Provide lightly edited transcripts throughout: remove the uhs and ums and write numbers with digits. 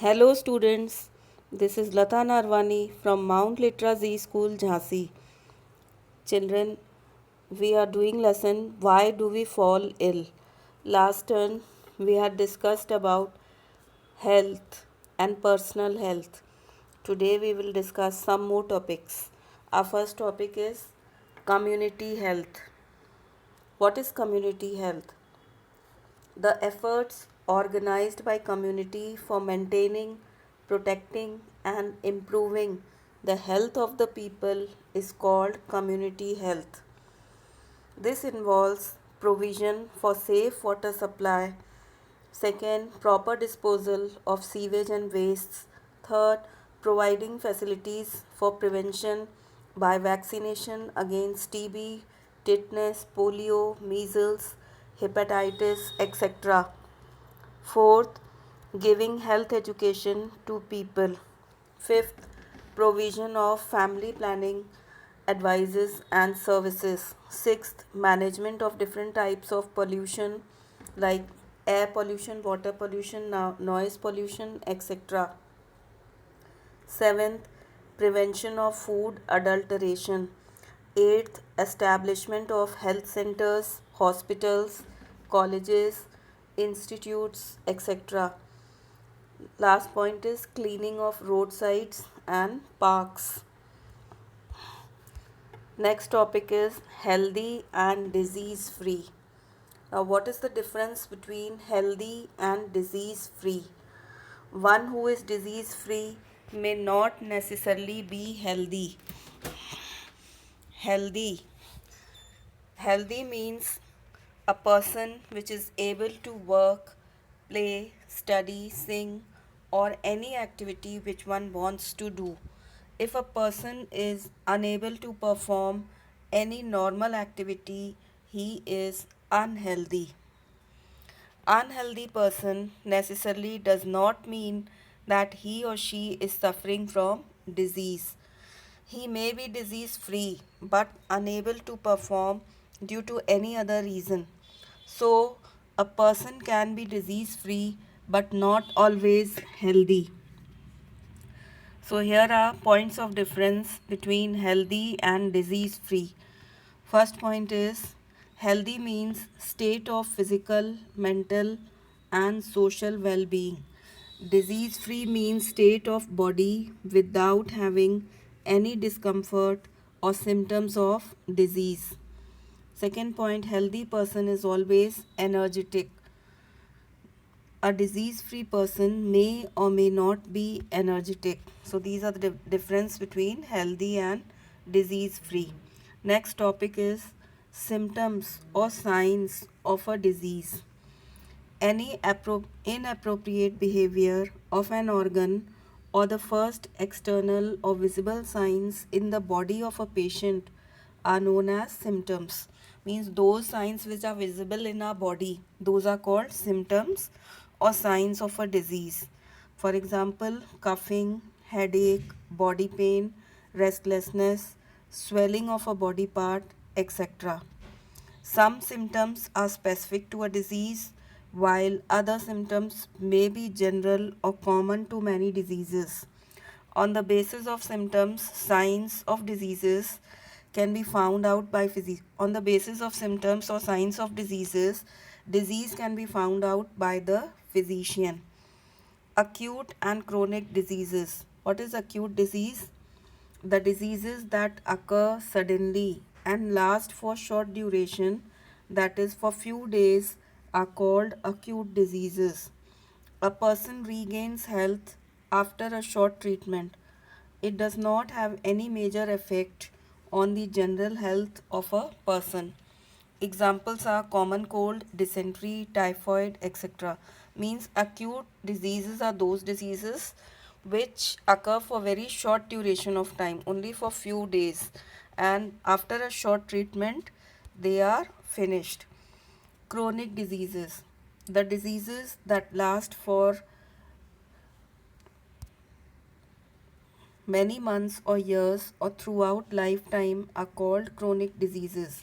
Hello students, this is Lata Narwani from Mount Litra Z School, Jhansi. Children, we are doing lesson Why Do We Fall Ill? Last turn we had discussed about health and personal health. Today we will discuss some more topics. Our first topic is community health. What is community health? The efforts organized by community for maintaining, protecting and improving the health of the people is called community health. This involves provision for safe water supply, second, proper disposal of sewage and wastes, third, providing facilities for prevention by vaccination against TB, tetanus, polio, measles, hepatitis, etc. Fourth, giving health education to people. Fifth, provision of family planning advices and services. Sixth, management of different types of pollution like air pollution, water pollution, noise pollution, etc. Seventh, prevention of food adulteration. Eighth, establishment of health centers, hospitals, colleges, institutes, etc. Last point is cleaning of roadsides and parks. Next topic is healthy and disease free. Now, what is the difference between healthy and disease free? One who is disease free may not necessarily be healthy. Healthy. Healthy means a person which is able to work, play, study, sing, or any activity which one wants to do. If a person is unable to perform any normal activity, he is unhealthy. Unhealthy person necessarily does not mean that he or she is suffering from disease. He may be disease free but unable to perform due to any other reason. So, a person can be disease free but not always healthy. So, here are points of difference between healthy and disease free. First point is healthy means state of physical, mental, and social well being. Disease free means state of body without having any discomfort or symptoms of disease. Second point, healthy person is always energetic. A disease free person may or may not be energetic. So these are the difference between healthy and disease free. Next topic is symptoms or signs of a disease. Any inappropriate behavior of an organ or the first external or visible signs in the body of a patient are known as symptoms. Means those signs which are visible in our body, those are called symptoms or signs of a disease. For example, coughing, headache, body pain, restlessness, swelling of a body part, etc. Some symptoms are specific to a disease, while other symptoms may be general or common to many diseases. On the basis of symptoms, signs of diseases can be found out by on the basis of symptoms or signs of diseases, disease can be found out by the physician. Acute and chronic diseases. What is acute disease? The diseases that occur suddenly and last for short duration, that is for few days, are called acute diseases. A person regains health after a short treatment. It does not have any major effect on the general health of a person. Examples are common cold, dysentery, typhoid, etc. Means acute diseases are those diseases which occur for very short duration of time, only for few days, and after a short treatment they are finished. Chronic diseases, the diseases that last for many months or years or throughout lifetime, are called chronic diseases.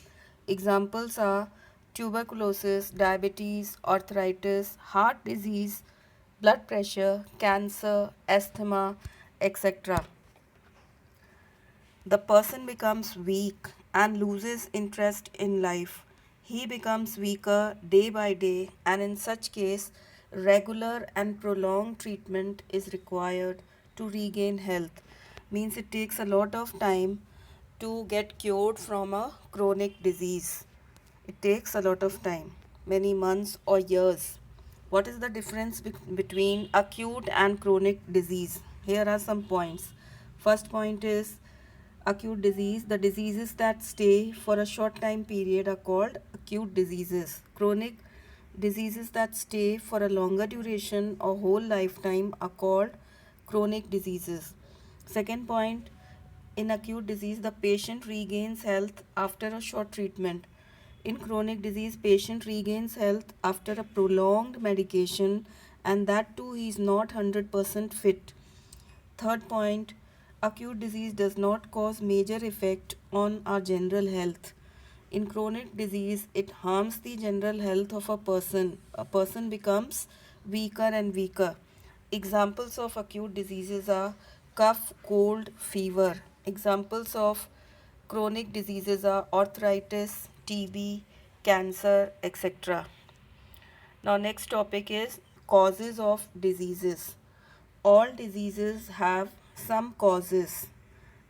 Examples are tuberculosis, diabetes, arthritis, heart disease, blood pressure, cancer, asthma, etc. The person becomes weak and loses interest in life. He becomes weaker day by day, and in such case, regular and prolonged treatment is required to regain health. Means it takes a lot of time to get cured from a chronic disease. It takes a lot of time, many months or years. What is the difference between acute and chronic disease? Here are some points. First point is acute disease. The diseases that stay for a short time period are called acute diseases. Chronic diseases that stay for a longer duration or whole lifetime are called chronic diseases. Second point, in acute disease, the patient regains health after a short treatment. In chronic disease, patient regains health after a prolonged medication, and that too he is not 100% fit. Third point, acute disease does not cause major effect on our general health. In chronic disease, it harms the general health of a person. A person becomes weaker and weaker. Examples of acute diseases are cough, cold, fever. Examples of chronic diseases are arthritis, TB, cancer, etc. Now, next topic is causes of diseases. All diseases have some causes.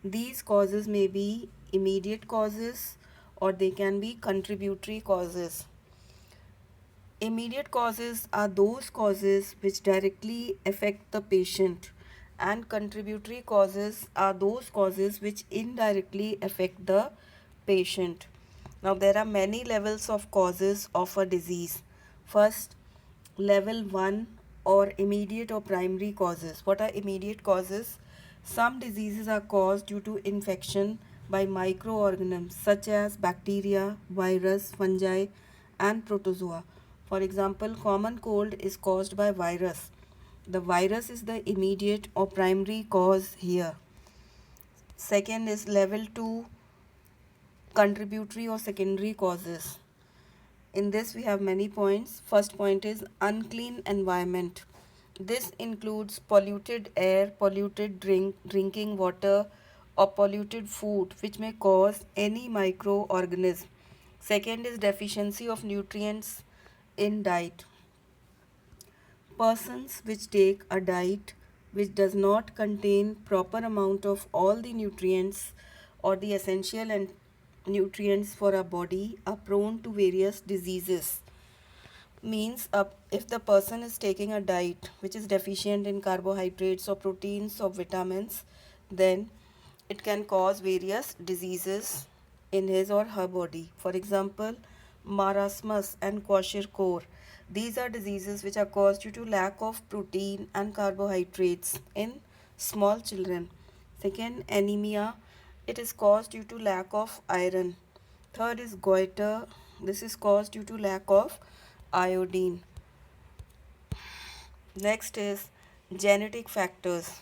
These causes may be immediate causes or they can be contributory causes. Immediate causes are those causes which directly affect the patient, and contributory causes are those causes which indirectly affect the patient. Now, there are many levels of causes of a disease. First, level 1 or immediate or primary causes. What are immediate causes? Some diseases are caused due to infection by microorganisms such as bacteria, virus, fungi, and protozoa. For example, common cold is caused by virus. The virus is the immediate or primary cause here. Second is level 2, contributory or secondary causes. In this, we have many points. First point is unclean environment. This includes polluted air, polluted drinking water, or polluted food, which may cause any microorganism. Second is deficiency of nutrients in diet. Persons which take a diet which does not contain proper amount of all the nutrients or the essential and nutrients for our body are prone to various diseases. Means if the person is taking a diet which is deficient in carbohydrates or proteins or vitamins, then it can cause various diseases in his or her body. For example, marasmus and kwashiorkor. These are diseases which are caused due to lack of protein and carbohydrates in small children. Second, anemia. It is caused due to lack of iron. Third is goiter. This is caused due to lack of iodine. Next is genetic factors.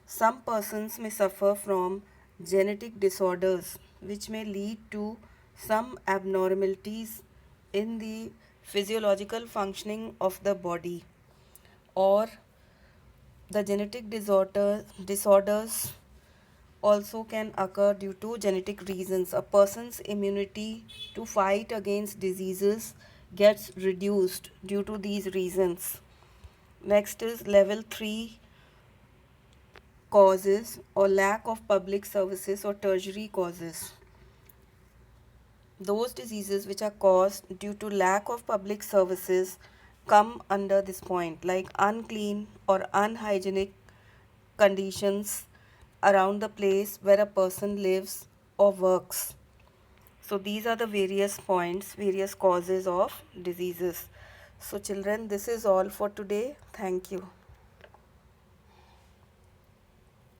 Some persons may suffer from genetic disorders which may lead to some abnormalities in the physiological functioning of the body, or the genetic disorders also can occur due to genetic reasons. A person's immunity to fight against diseases gets reduced due to these reasons. Next is level 3 causes or lack of public services or tertiary causes. Those diseases which are caused due to lack of public services come under this point, like unclean or unhygienic conditions around the place where a person lives or works. So these are the various points, various causes of diseases. So children, this is all for today. Thank you.